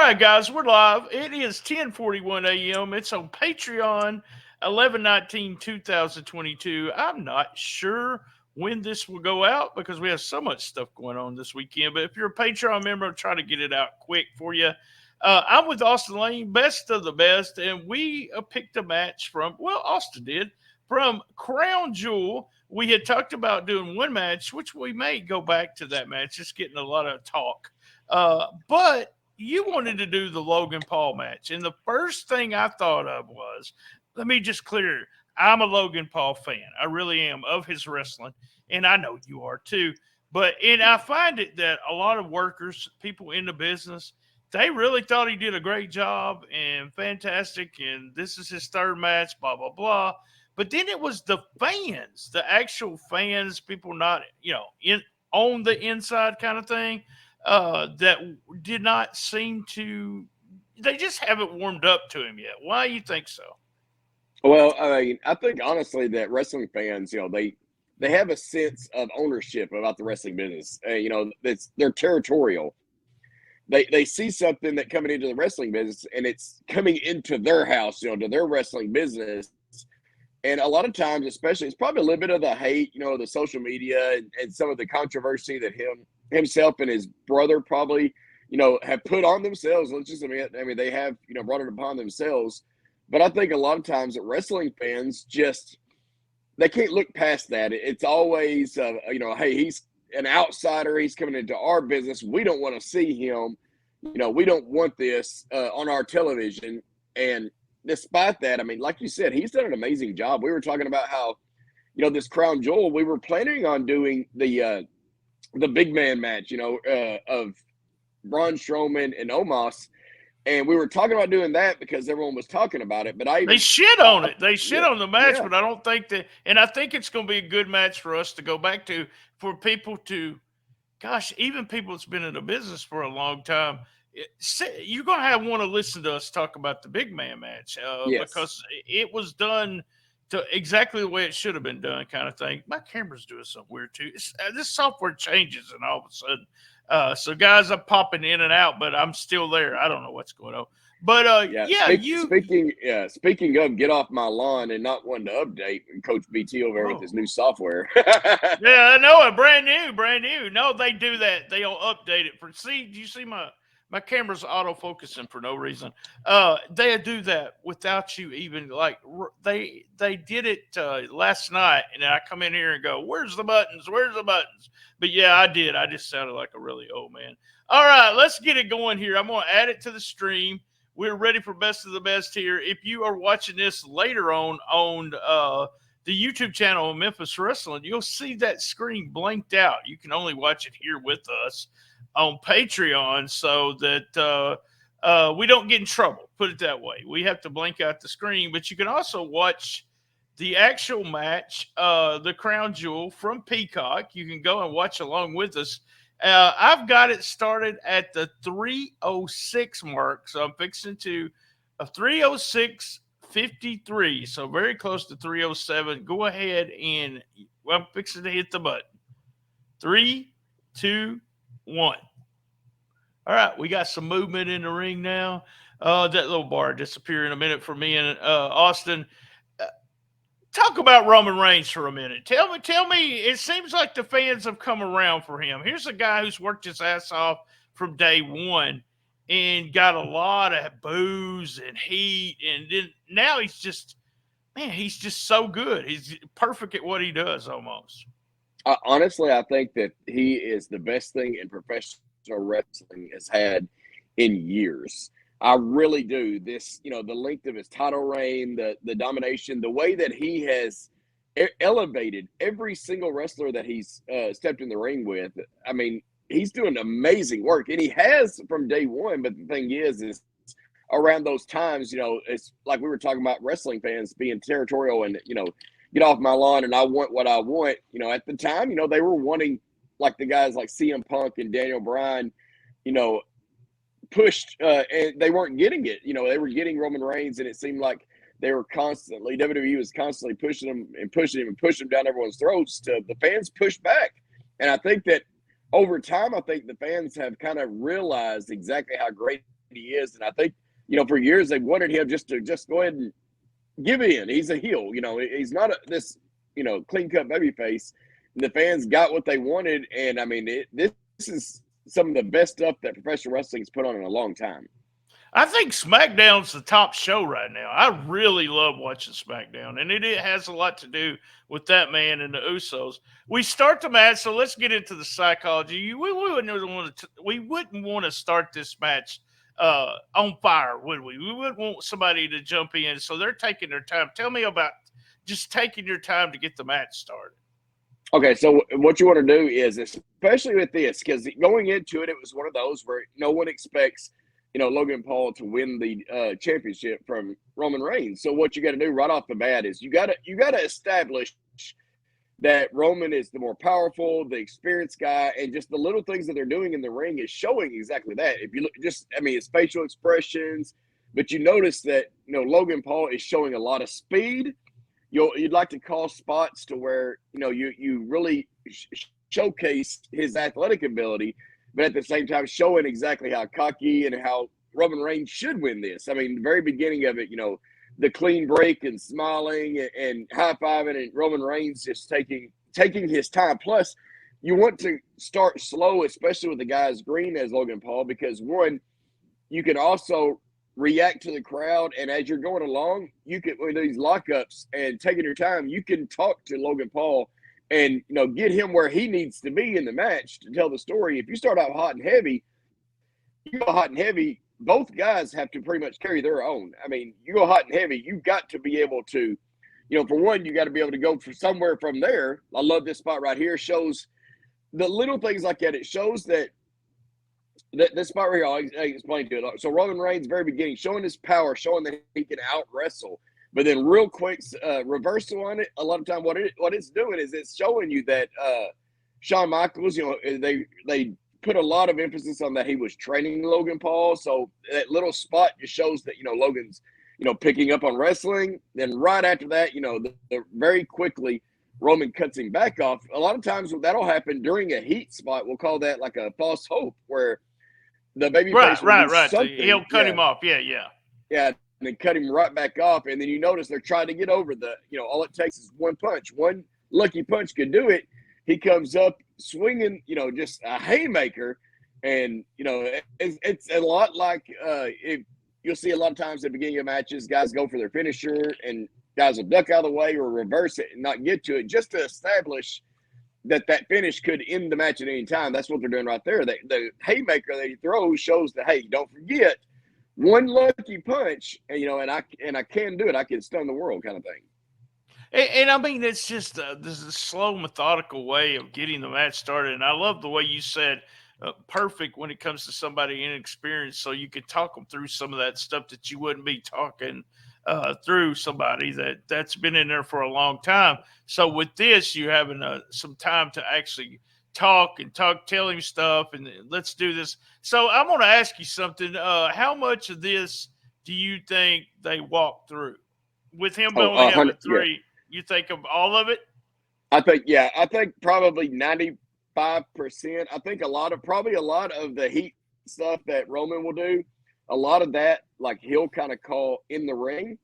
right, guys, we're live. It is 10:41 a.m. It's on Patreon, 11/19/2022. I'm not sure when this will go out because we have so much stuff going on this weekend. But if you're a Patreon member, I'll try to get it out quick for you. I'm with Austin Lane, best of the best, and we picked a match from, well, Austin did, from Crown Jewel. We had talked about doing one match, which we may go back to that match. Just getting a lot of talk. But you wanted to do the Logan Paul match. And the first thing I thought of was, let me just clear, I'm a Logan Paul fan. I really am, of his wrestling. And I know you are too. And I find it that a lot of workers, people in the business, they really thought he did a great job and fantastic. And this is his third match, blah, blah, blah. But then it was the fans, the actual fans, people not, on the inside kind of thing. That did not seem to, they just haven't warmed up to him yet. Why do you think so? Well, I mean, I think honestly that wrestling fans, they have a sense of ownership about the wrestling business. They're territorial. They see something that coming into the wrestling business and it's coming into their house, to their wrestling business. And a lot of times, especially, it's probably a little bit of the hate, the social media and some of the controversy that himself and his brother probably, have put on themselves. Let's just admit, they have, brought it upon themselves. But I think a lot of times that wrestling fans they can't look past that. It's always, hey, he's an outsider. He's coming into our business. We don't want to see him. We don't want this on our television. And despite that, like you said, he's done an amazing job. We were talking about how, this Crown Jewel, we were planning on doing the big man match, of Braun Strowman and Omos. And we were talking about doing that because everyone was talking about it. But they shit on it. They shit on the match, but I don't think that. And I think it's going to be a good match for us to go back to, for people to, gosh, even people that's been in the business for a long time. You're going to want to listen to us talk about the big man match because it was done to exactly the way it should have been done, kind of thing. My camera's doing something weird too. This software changes and all of a sudden. So guys, I'm popping in and out, but I'm still there. I don't know what's going on. But speaking of get off my lawn and not wanting to update, Coach BT over with his new software. Yeah, I know it. Brand new. No, they do that. They'll update it. Do you see my camera's autofocusing for no reason. They do that without you even they did it last night, and I come in here and go, "Where's the buttons? Where's the buttons?" But yeah, I did. I just sounded like a really old man. All right, let's get it going here. I'm going to add it to the stream. We're ready for best of the best here. If you are watching this later on the YouTube channel of Memphis Wrestling, you'll see that screen blanked out. You can only watch it here with us on Patreon so that we don't get in trouble, put it that way. We have to blank out the screen, but you can also watch the actual match, the Crown Jewel from Peacock. You can go and watch along with us. I've got it started at the 3:06 mark, so I'm fixing to a 3:06:53, so very close to 3:07. Go ahead and I'm fixing to hit the button. 3, 2, 1. All right, we got some movement in the ring now. That little bar disappear in a minute for me and Austin. Talk about Roman Reigns for a minute. Tell me. It seems like the fans have come around for him. Here's a guy who's worked his ass off from day one and got a lot of boos and heat, and then now he's just so good. He's perfect at what he does almost. Honestly, I think that he is the best thing in professional wrestling has had in years. I really do. This, the length of his title reign, the domination, the way that he has elevated every single wrestler that he's stepped in the ring with. He's doing amazing work, and he has from day one. But the thing is around those times, it's like we were talking about wrestling fans being territorial and, get off my lawn and I want what I want. At the time, they were wanting, like the guys like CM Punk and Daniel Bryan, pushed and they weren't getting it. They were getting Roman Reigns, and it seemed like they were constantly, WWE was constantly pushing him down everyone's throats to the fans push back. And I think that over time, I think the fans have kind of realized exactly how great he is. And I think, for years they wanted him just to go ahead and give in. He's a heel. He's not this, clean cut baby face. The fans got what they wanted. And I mean, this is some of the best stuff that professional wrestling's put on in a long time. I think SmackDown's the top show right now. I really love watching SmackDown, and it has a lot to do with that man and the Usos. We start the match, so let's get into the psychology. We wouldn't want to start this match on fire, would we? We wouldn't want somebody to jump in, so they're taking their time. Tell me about just taking your time to get the match started. Okay, so what you want to do is, especially with this, because going into it, it was one of those where no one expects Logan Paul to win the championship from Roman Reigns. So what you got to do right off the bat is you got to establish that Roman is the more powerful, the experienced guy, and just the little things that they're doing in the ring is showing exactly that. If you look, his facial expressions, but you notice that Logan Paul is showing a lot of speed. You'd like to call spots to where you really showcase his athletic ability, but at the same time showing exactly how cocky and how Roman Reigns should win this. I mean, the very beginning of it, the clean break and smiling and high-fiving, and Roman Reigns just taking his time. Plus, you want to start slow, especially with the guy as green as Logan Paul, because one, you can also react to the crowd, and as you're going along, you can, with these lockups and taking your time, you can talk to Logan Paul and get him where he needs to be in the match to tell the story. If you start out hot and heavy, both guys have to pretty much carry their own. I mean, you go hot and heavy, you've got to be able to, for one, you got to be able to go for somewhere from there. I love this spot right here. Shows the little things like that. It shows that this spot right here, I'll explain to it. So Roman Reigns, very beginning, showing his power, showing that he can out wrestle. But then real quick reversal on it, a lot of time what it's doing is it's showing you that Shawn Michaels, they put a lot of emphasis on that he was training Logan Paul. So that little spot just shows that, Logan's, picking up on wrestling. Then right after that, very quickly Roman cuts him back off. A lot of times that'll happen during a heat spot. We'll call that like a false hope where the babyface right. He'll cut him off. Yeah. Yeah. And then cut him right back off. And then you notice they're trying to get over all it takes is one punch. One lucky punch could do it. He comes up swinging, just a haymaker. And, it's a lot like if you'll see a lot of times at the beginning of matches, guys go for their finisher and guys will duck out of the way or reverse it and not get to it just to establish that finish could end the match at any time. That's what they're doing right there. The haymaker that he throws shows that, hey, don't forget, one lucky punch, and I can do it. I can stun the world, kind of thing. And I mean, it's just this is a slow, methodical way of getting the match started. And I love the way you said perfect when it comes to somebody inexperienced, so you could talk them through some of that stuff that you wouldn't be talking through somebody that's been in there for a long time. So with this, you're having some time to actually tell him stuff, and let's do this. So I'm going to ask you something. How much of this do you think they walked through with him only having 3? Yeah. You think of all of it? I think probably 95%. I think a lot of the heat stuff that Roman will do, a lot of that, like he'll kind of call in the ring.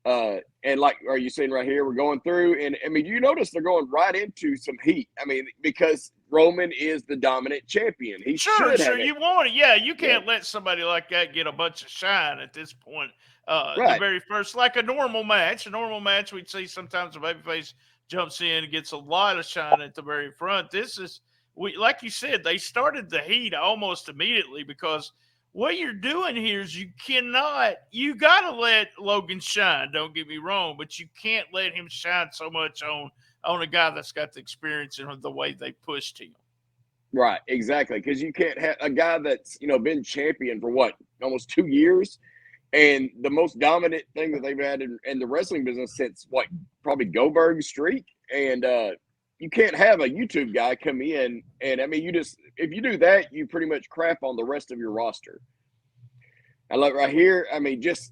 And like, are you seeing right here? We're going through, and I mean, you notice they're going right into some heat. I mean, because Roman is the dominant champion. He sure. You want it, yeah. You can't let somebody like that get a bunch of shine at this point. Right. The very first, like a normal match. A normal match, we'd see sometimes a babyface jumps in and gets a lot of shine at the very front. This is, like you said, they started the heat almost immediately because what you're doing here is you got to let Logan shine. Don't get me wrong, but you can't let him shine so much on a guy that's got the experience and the way they pushed him. Right, exactly. Because you can't have a guy that's, been champion for almost 2 years. And the most dominant thing that they've had in the wrestling business since probably Goldberg's streak. And you can't have a YouTube guy come in and I mean, if you do that, you pretty much crap on the rest of your roster. And look right here, I mean, just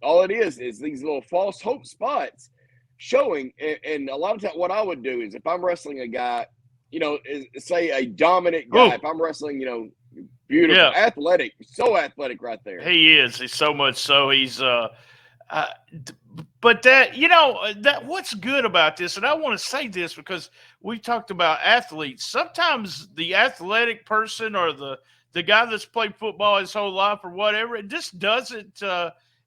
all it is these little false hope spots showing. And a lot of times what I would do is if I'm wrestling a guy, say a dominant guy, if I'm wrestling, Beautiful, Yeah, athletic, so athletic right there. he is. He's so much so. He's uh, but that that what's good about this, and I want to say this because we talked about athletes. Sometimes the athletic person or the guy that's played football his whole life or whatever, it just doesn't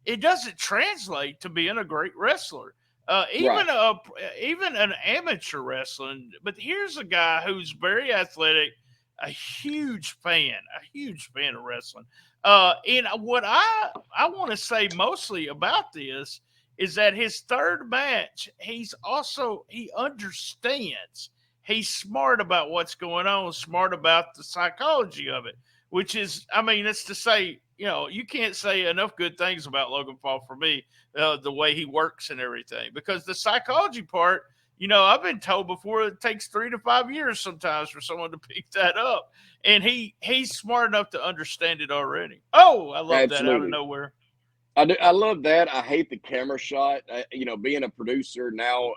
it doesn't translate to being a great wrestler. Right. Even an amateur wrestling. But here's a guy who's very athletic, a huge fan of wrestling. And what I want to say mostly about this is that his third match, he understands. He's smart about what's going on, smart about the psychology of it, which is, I mean, it's to say, you can't say enough good things about Logan Paul for me, the way he works and everything, because the psychology part, I've been told before it takes 3 to 5 years sometimes for someone to pick that up. And he's smart enough to understand it already. Oh, I love that out of Absolutely. nowhere. I love that. I hate the camera shot. Being a producer now,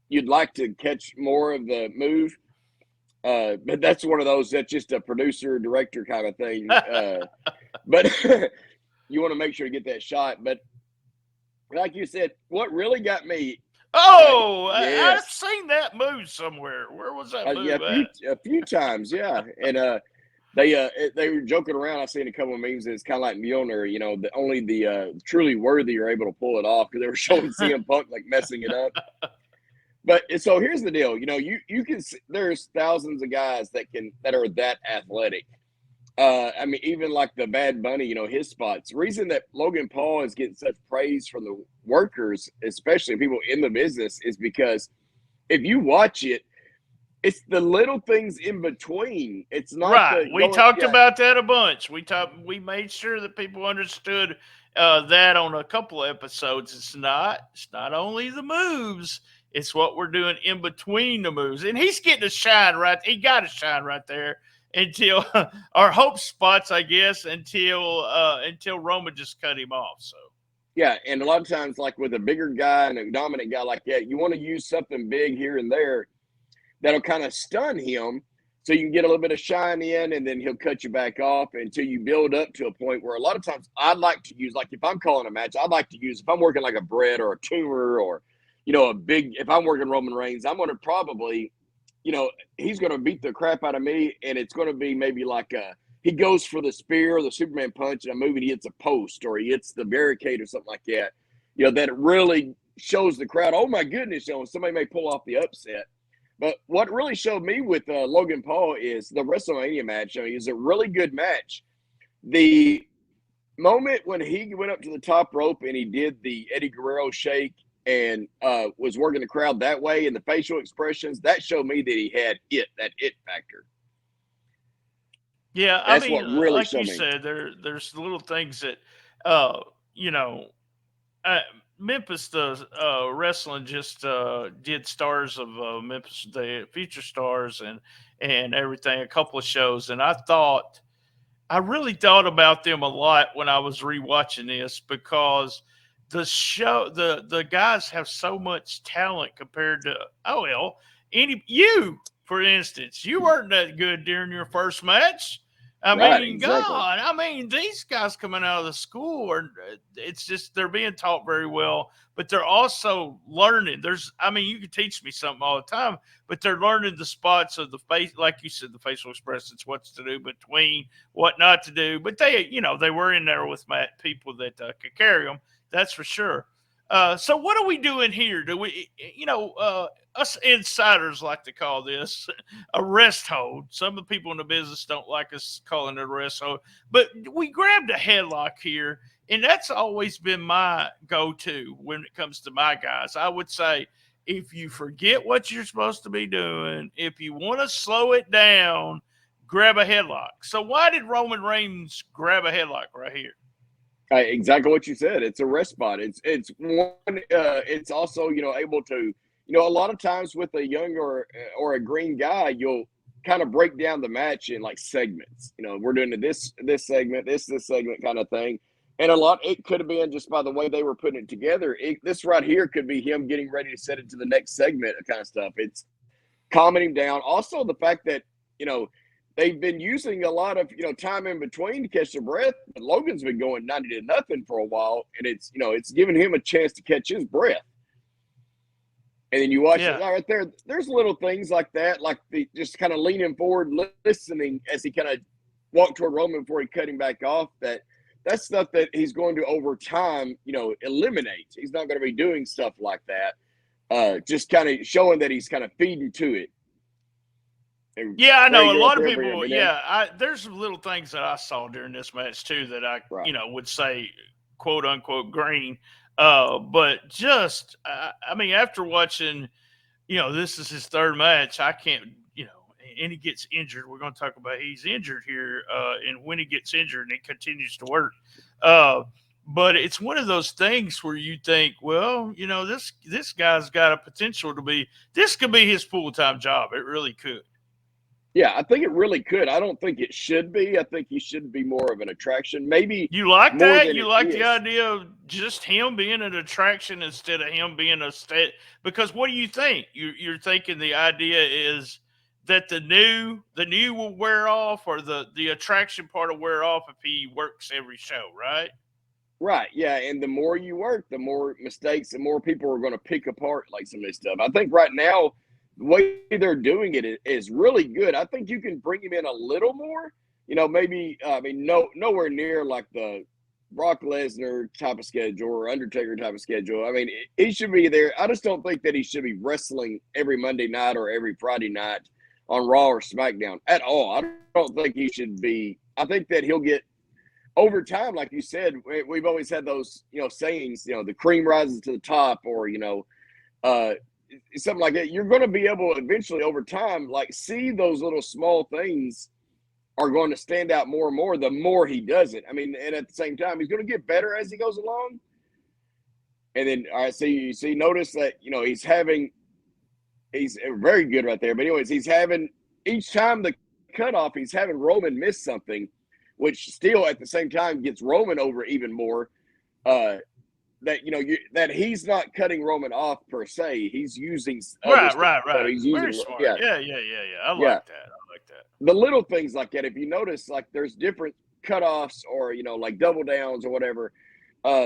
you'd like to catch more of the move, but that's one of those that's just a producer director kind of thing. But you want to make sure to get that shot. But like you said, what really got me? Oh, I've Yes, seen that move somewhere. Where was that yeah, move at? a few times, yeah, and they were joking around. I've seen a couple of memes. It's kind of like Mjolnir, only the truly worthy are able to pull it off, because they were showing CM Punk like messing it up. But so here's the deal. You can see, there's thousands of guys that are that athletic. I mean, even like the Bad Bunny, his spots. The reason that Logan Paul is getting such praise from the workers, especially people in the business, is because if you watch it, it's the little things in between. It's not Right. the We going, talked yeah, about that a bunch. We made sure that people understood that on a couple of episodes. It's not only the moves, it's what we're doing in between the moves. And he's getting a shine right. He got a shine right there until our hope spots, I guess, until Roman just cut him off. So yeah. And a lot of times, like with a bigger guy and a dominant guy like that, you want to use something big here and there that'll kind of stun him, so you can get a little bit of shine in, and then he'll cut you back off until you build up to a point where a lot of times I'd like to use, like if I'm calling a match, I'd like to use, if I'm working like a Brett or a Tumor or, if I'm working Roman Reigns, I'm going to probably, he's going to beat the crap out of me, and it's going to be maybe like he goes for the spear or the Superman punch, and I'm moving, he hits a post or he hits the barricade or something like that, that it really shows the crowd, oh my goodness, somebody may pull off the upset. But what really showed me with Logan Paul is the WrestleMania match. I mean, it was a really good match. The moment when he went up to the top rope and he did the Eddie Guerrero shake and was working the crowd that way, and the facial expressions, that showed me that he had that it factor. yeah, I That's mean, what really like you showed me. said, there's little things that uh, you know uh, Memphis does wrestling just did stars of Memphis, the future stars and everything, a couple of shows, and I really thought about them a lot when I was rewatching this because the guys have so much talent compared to for instance, you weren't that good during your first match. I Right, mean, exactly. God, I mean, these guys coming out of the school are, it's just, they're being taught very well, but they're also learning. I mean, you can teach me something all the time, but they're learning the spots of the face, like you said, the facial expressions, what's to do between, what not to do. But they were in there with people that could carry them. That's for sure. So what are we doing here? Do we, us insiders like to call this a rest hold. Some of the people in the business don't like us calling it a rest hold, but we grabbed a headlock here, and that's always been my go-to when it comes to my guys. I would say, if you forget what you're supposed to be doing, if you want to slow it down, grab a headlock. So why did Roman Reigns grab a headlock right here? Exactly what you said. It's a rest spot. It's one. It's also able to, a lot of times with a young or a green guy, you'll kind of break down the match in like segments. We're doing this segment, this segment kind of thing, and it could have been just by the way they were putting it together. This right here could be him getting ready to set it to the next segment kind of stuff. It's calming him down. Also, the fact that they've been using a lot of, time in between to catch their breath. But Logan's been going 90-0 for a while, and it's giving him a chance to catch his breath. And then you watch it right there. There's little things like that, like just kind of leaning forward, listening as he kind of walked toward Roman before he cut him back off. That's stuff that he's going to, over time, eliminate. He's not going to be doing stuff like that. Just kind of showing that he's kind of feeding to it. And yeah, I know a lot of people. There's some little things that I saw during this match too that I, would say, quote unquote, green. But just, I mean, after watching, this is his third match, I can't, and he gets injured. We're going to talk about he's injured here, and when he gets injured and he continues to work. But it's one of those things where you think, well, this guy's got a potential this could be his full-time job. It really could. Yeah, I think it really could. I don't think it should be. I think he should be more of an attraction. Maybe you like that? You like the idea of just him being an attraction instead of him being a stat? Because what do you think? You're thinking the idea is that the new will wear off, or the attraction part will wear off if he works every show, right? Right. Yeah, and the more you work, the more mistakes, the more people are going to pick apart like some of this stuff. I think right now, the way they're doing it is really good. I think you can bring him in a little more, maybe, nowhere near like the Brock Lesnar type of schedule or Undertaker type of schedule. I mean, he should be there. I just don't think that he should be wrestling every Monday night or every Friday night on Raw or SmackDown at all. I don't think he should be. I think that he'll get, over time, like you said, we've always had those, sayings, the cream rises to the top, or, something like that. You're going to be able eventually, over time, like, see those little small things are going to stand out more and more the more he does it. I mean, and at the same time, he's going to get better as he goes along. And then, all right, so you notice that, he's very good right there. But anyways, he's having, each time the cutoff, he's having Roman miss something, which still at the same time gets Roman over even more. That he's not cutting Roman off per se. He's using right. He's using, very smart. Yeah. I like that. The little things like that. If you notice, like, there's different cutoffs, or like double downs or whatever.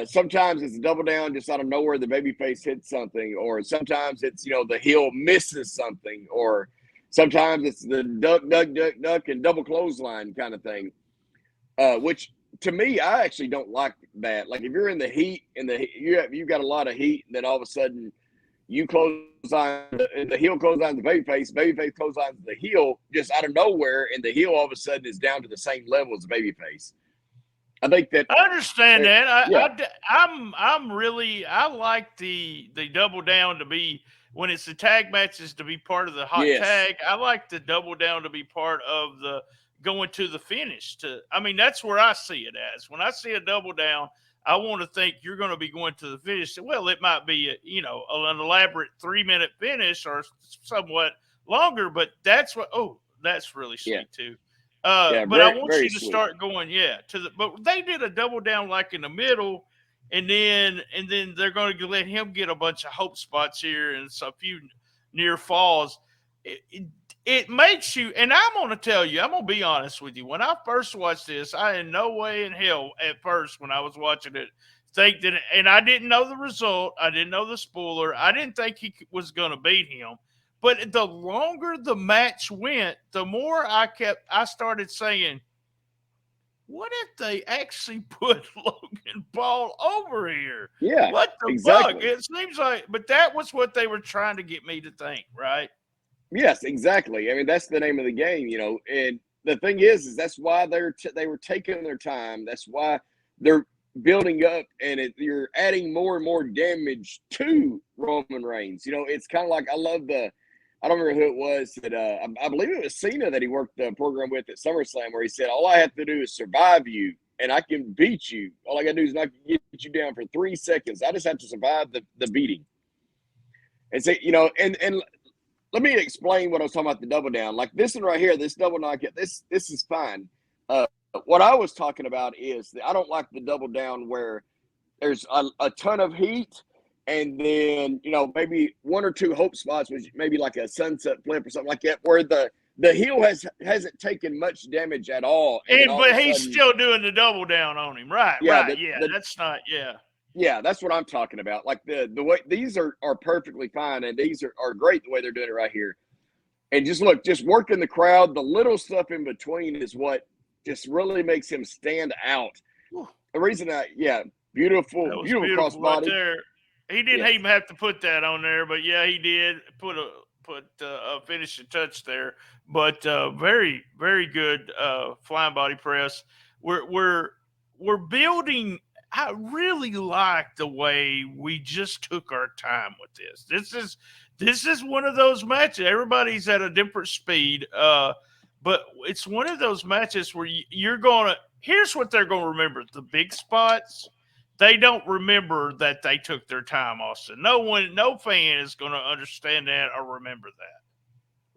Sometimes it's a double down just out of nowhere. The babyface hits something, or sometimes it's the heel misses something, or sometimes it's the duck and double clothesline kind of thing. Which, to me, I actually don't like that. Like, if you're in the heat and you've got a lot of heat, and then all of a sudden you close on the heel, close on the babyface close on the heel just out of nowhere, and the heel all of a sudden is down to the same level as the babyface. I think that I understand that. I like the double down to be, when it's the tag matches, to be part of the hot tag. I like the double down to be part of the going to the finish. That's where I see it as. When I see a double down, I want to think you're going to be going to the finish. Well, it might be an elaborate 3-minute finish or somewhat longer, but that's really sweet too. But I want you to start going, but they did a double down like in the middle, and then they're going to let him get a bunch of hope spots here and a few near falls. It makes you, and I'm going to tell you, I'm going to be honest with you. When I first watched this, I in no way in hell at first when I was watching it think that, and I didn't know the result. I didn't know the spoiler. I didn't think he was going to beat him. But the longer the match went, the more I started saying, what if they actually put Logan Paul over here? Yeah. What the fuck? It seems like, but that was what they were trying to get me to think, right? Yes, exactly. I mean, that's the name of the game, and the thing is that's why they were taking their time. That's why they're building up, and you're adding more and more damage to Roman Reigns. It's kind of like, I don't remember who it was that I believe it was Cena that he worked the program with at SummerSlam, where he said, all I have to do is survive you, and I can beat you. All I got to do is not get you down for 3 seconds. I just have to survive the beating. And say, and let me explain what I was talking about, the double down. Like this one right here, this double knockout, this is fine. What I was talking about is that I don't like the double down where there's a ton of heat, and then maybe 1 or 2 hope spots, which maybe like a sunset flip or something like that, where the the heel hasn't taken much damage at all, and all of but a he's sudden, still doing the double down on him. Right, yeah, right. Yeah, that's not. Yeah. Yeah, that's what I'm talking about. Like the way these are perfectly fine, and these are great the way they're doing it right here. And just look, just working the crowd, the little stuff in between is what just really makes him stand out. The reason beautiful, That was beautiful beautiful right crossbody. there. He didn't even have to put that on there, but yeah, he did put a finishing touch there. But very, very good flying body press. We're building. I really like the way we just took our time with this. This is one of those matches. Everybody's at a different speed, but it's one of those matches where you're gonna. Here's what they're gonna remember: the big spots. They don't remember that they took their time, Austin. No fan is going to understand that or remember that.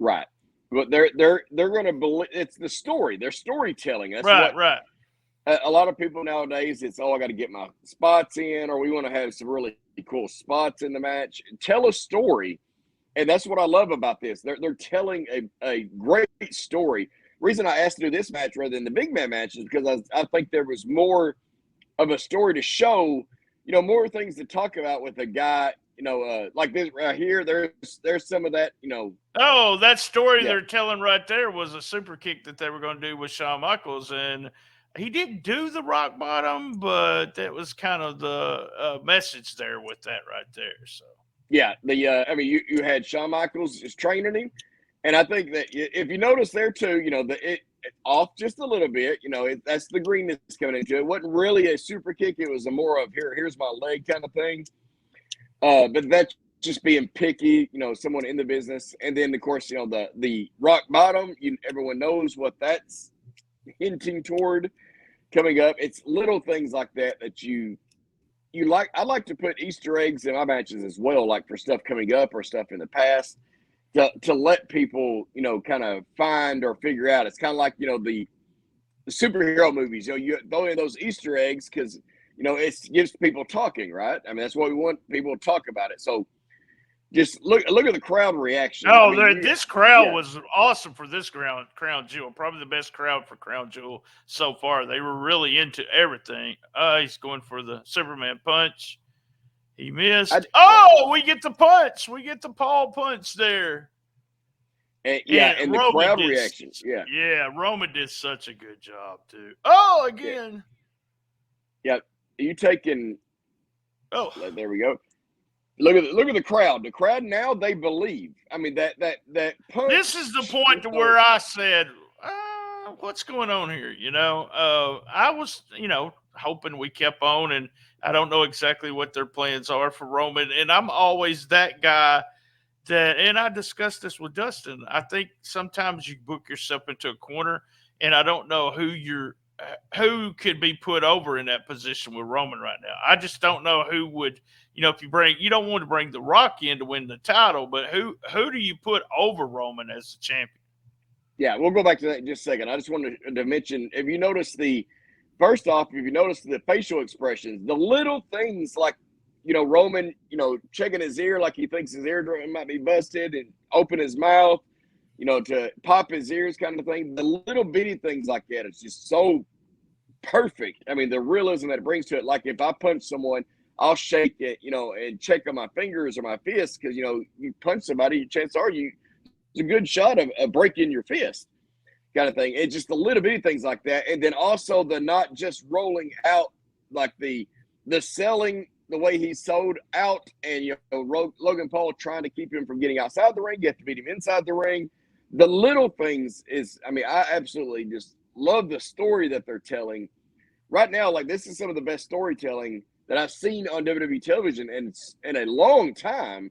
Right, but they're going to believe it's the story. They're storytelling. That's right. A lot of people nowadays. It's I got to get my spots in, or we want to have some really cool spots in the match. Tell a story, and that's what I love about this. They're telling a great story. Reason I asked to do this match rather than the big man match is because I think there was more of a story to show, more things to talk about with a guy, like this right here. There's some of that, Oh, that story they're telling right there was a super kick that they were going to do with Shawn Michaels, and he didn't do the rock bottom, but that was kind of the message there with that right there. So yeah, you had Shawn Michaels is training him, and I think that if you notice there too, it off just a little bit, that's the greenness coming into it. It wasn't really a super kick. It was a more of here's my leg kind of thing. But that's just being picky, someone in the business. And then of course, the rock bottom, everyone knows what that's hinting toward coming up. It's little things like that you like. I like to put Easter eggs in my matches as well, like for stuff coming up or stuff in the past. To let people, kind of find or figure out. It's kind of like, the superhero movies. You throw in those Easter eggs because, it gives people talking, right? I mean, that's what we want people to talk about it. So just look at the crowd reaction. Oh, this crowd was awesome for this Crown Jewel. Probably the best crowd for Crown Jewel so far. They were really into everything. He's going for the Superman punch. He missed. We get the punch. We get the Paul punch there. And the Roman crowd reaction. Yeah. Yeah, Roman did such a good job, too. Oh, again. Yeah. You taking. Oh. There we go. Look at the crowd. The crowd now, they believe. I mean, that punch. This is the point to where I said, what's going on here? I was, hoping we kept on, and I don't know exactly what their plans are for Roman. And I'm always that guy and I discussed this with Dustin. I think sometimes you book yourself into a corner, and I don't know who could be put over in that position with Roman right now. I just don't know who would, if you don't want to bring The Rock in to win the title, but who do you put over Roman as the champion? Yeah, we'll go back to that in just a second. I just wanted to mention, if you notice first off, if you notice the facial expressions, the little things like, Roman, checking his ear like he thinks his eardrum might be busted and open his mouth, to pop his ears kind of thing. The little bitty things like that, it's just so perfect. I mean, the realism that it brings to it. Like if I punch someone, I'll shake it, and check on my fingers or my fist because, you punch somebody, chances are it's a good shot of breaking your fist kind of thing. It's just the little bitty things like that. And then also the not just rolling out, like the selling the way he sold out, and Logan Paul trying to keep him from getting outside the ring. You have to beat him inside the ring. The little things I absolutely just love the story that they're telling right now. Like this is some of the best storytelling that I've seen on WWE television in a long time.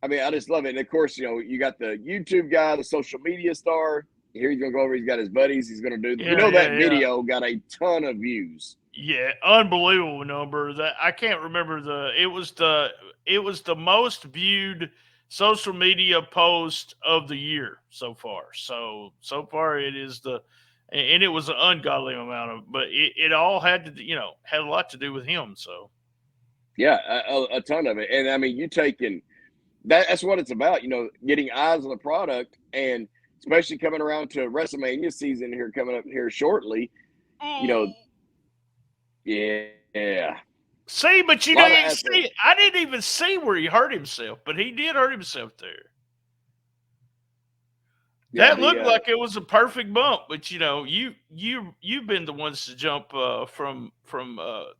I mean, I just love it. And of course, you got the YouTube guy, the social media star. Here he's gonna go over. He's got his buddies. He's gonna do. That video got a ton of views. Yeah, unbelievable number. That I can't remember it was the most viewed social media post of the year so far. So far it is and it was an ungodly amount but it all had to, had a lot to do with him. So yeah, a ton of it. And I mean, you taking that's what it's about, getting eyes on the product. And especially coming around to WrestleMania season here coming up here shortly. You know, Oh. yeah. See, but you A lot of didn't see. I didn't even see where he hurt himself, but he did hurt himself there. Yeah, That looked like it was a perfect bump, but you know, you've been the ones to jump from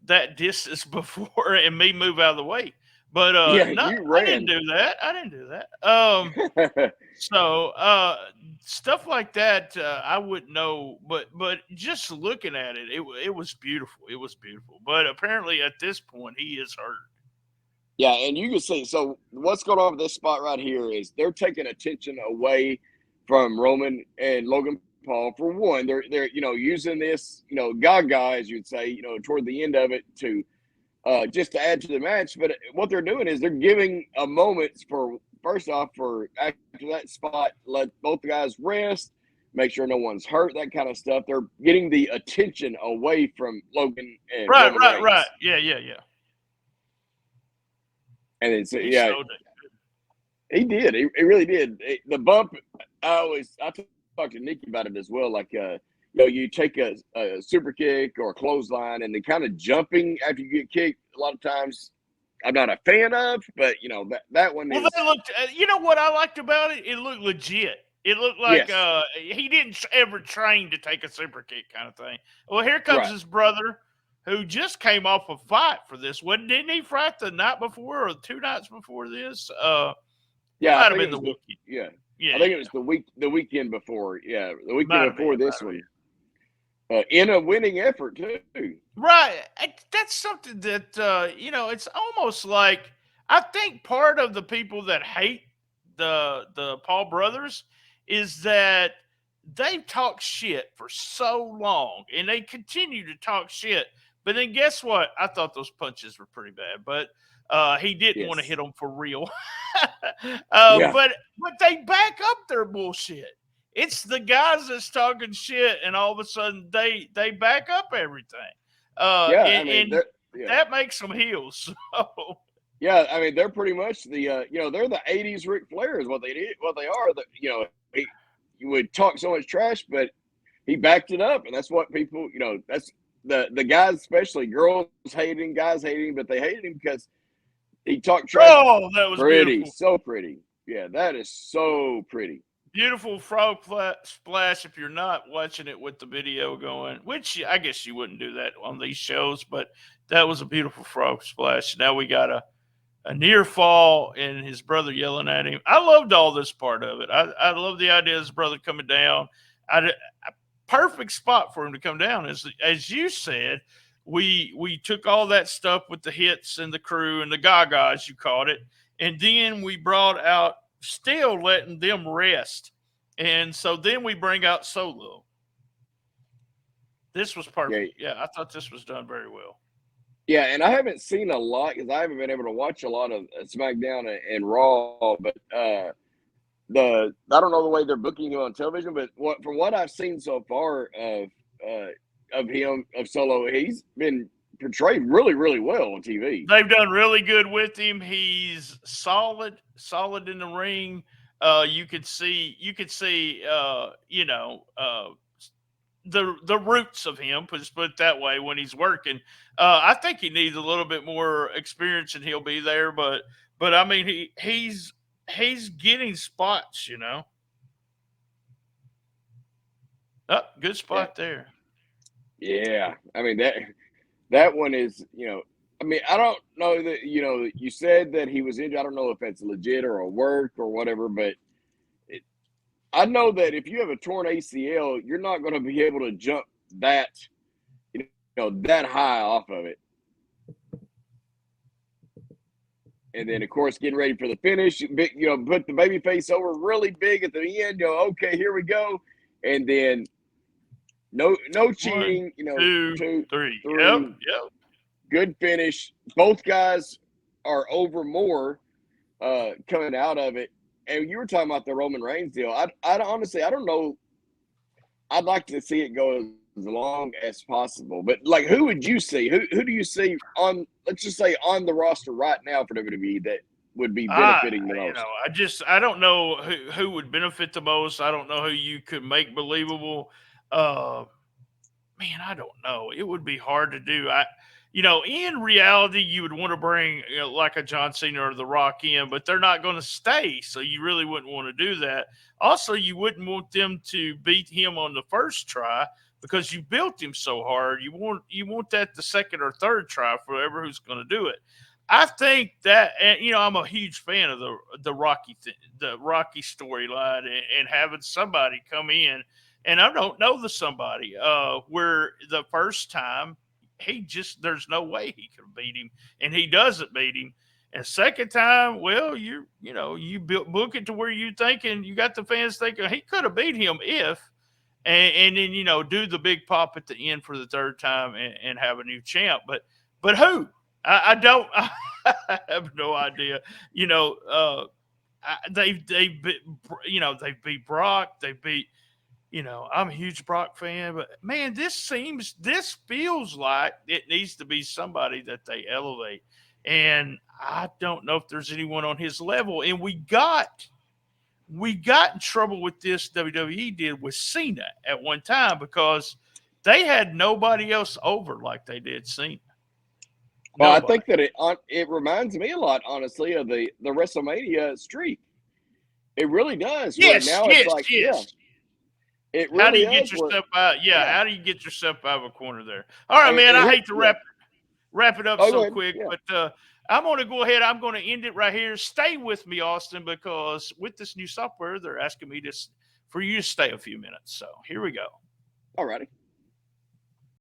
that distance before, and me move out of the way. But yeah, no, you I didn't ran. do that. I didn't do that. So stuff like that, I wouldn't know. But just looking at it, it was beautiful. It was beautiful. But apparently, at this point, he is hurt. Yeah, and you can see. So what's going on with this spot right here is they're taking attention away from Roman and Logan Paul. For one, they're using this Gaga, as you'd say, toward the end of it to just to add to the match. But what they're doing is they're giving a moment for first off for after that spot, let both the guys rest, make sure no one's hurt, that kind of stuff. They're getting the attention away from Logan and Roman Reigns. Yeah. And it's He yeah. showed it. He did. He really did. The bump. I talk to Nikki about it as well. Like, you take a super kick or a clothesline, and the kind of jumping after you get kicked. A lot of times, I'm not a fan of, but that one is. That looked. You know what I liked about it? It looked legit. It looked like Yes. he didn't ever train to take a super kick kind of thing. Well, here comes his brother, who just came off a fight for this. Didn't he fight the night before or 2 nights before this? Yeah, might have been the weekend. Yeah, Yeah, I think it was the weekend before. Yeah, the weekend before this one. Been. In a winning effort too. Right. That's something that it's almost like I think part of the people that hate the Paul brothers is that they've talked shit for so long and they continue to talk shit. But then guess what? I thought those punches were pretty bad, but he didn't want to hit them for real. But they back up their bullshit. It's the guys that's talking shit, and all of a sudden they back up everything. That makes them heels. So. Yeah, I mean they're pretty much the they're the '80s Ric Flair is what they are. He would talk so much trash, but he backed it up, and that's what people that's the guys, especially girls hating, guys hating, but they hated him because he talked trash. Oh, that was pretty, beautiful. so pretty. Yeah, that is so pretty. Beautiful frog splash if you're not watching it with the video going, which I guess you wouldn't do that on these shows, but that was a beautiful frog splash. Now we got a near fall and his brother yelling at him. I loved all this part of it. I love the idea of his brother coming down. A perfect spot for him to come down. As you said, we took all that stuff with the hits and the crew and the Gaga, as you called it, and then we brought out still letting them rest. And so then we bring out Solo. This was perfect. Yeah, I thought this was done very well. Yeah, and I haven't seen a lot because I haven't been able to watch a lot of SmackDown and Raw, but I don't know the way they're booking him on television, but from what I've seen so far of Solo, he's been portrayed really, really well on TV. They've done really good with him. He's solid in the ring. You could see the roots of him, put it that way, when he's working. I think he needs a little bit more experience and he'll be there, but I mean he's getting spots, Oh, good spot there. Yeah. I mean that one is, I mean, I don't know that, you said that he was injured. I don't know if that's legit or a work or whatever, but I know that if you have a torn ACL, you're not going to be able to jump that high off of it. And then, of course, getting ready for the finish, put the baby face over really big at the end. Okay, here we go. And then no cheating. 1, 2, 3. Yep. Good finish. Both guys are over more coming out of it. And you were talking about the Roman Reigns deal. I honestly, I don't know. I'd like to see it go as long as possible. But, like, who would you see? Who do you see on, let's just say, on the roster right now for WWE that would be benefiting the You most? know, I don't know who would benefit the most. I don't know who you could make believable. Man, I don't know. It would be hard to do. In reality, you would want to bring like a John Cena or The Rock in, but they're not going to stay, so you really wouldn't want to do that. Also, you wouldn't want them to beat him on the first try because you built him so hard. You want that the second or third try for whoever who's going to do it. I think that, and I'm a huge fan of the Rocky storyline, and having somebody come in, and I don't know the somebody where the first time there's no way he could beat him, and he doesn't beat him. And second time, well, you book it to where you thinking, you got the fans thinking he could have beat him if, and then do the big pop at the end for the third time and have a new champ. But who? I don't. I have no idea. They've beat Brock. They beat. I'm a huge Brock fan, but man, this feels like it needs to be somebody that they elevate. And I don't know if there's anyone on his level. And we got in trouble with this, WWE did with Cena at one time, because they had nobody else over like they did Cena. Well, I think that it reminds me a lot, honestly, of the WrestleMania streak. It really does. Yes, now yes, it's like, yes. It really how do you get yourself out? How do you get yourself out of a corner there? All right, man. I hate to wrap it up so quick, but I'm going to go ahead. I'm going to end it right here. Stay with me, Austin, because with this new software, they're asking me for you to stay a few minutes. So here we go. All righty.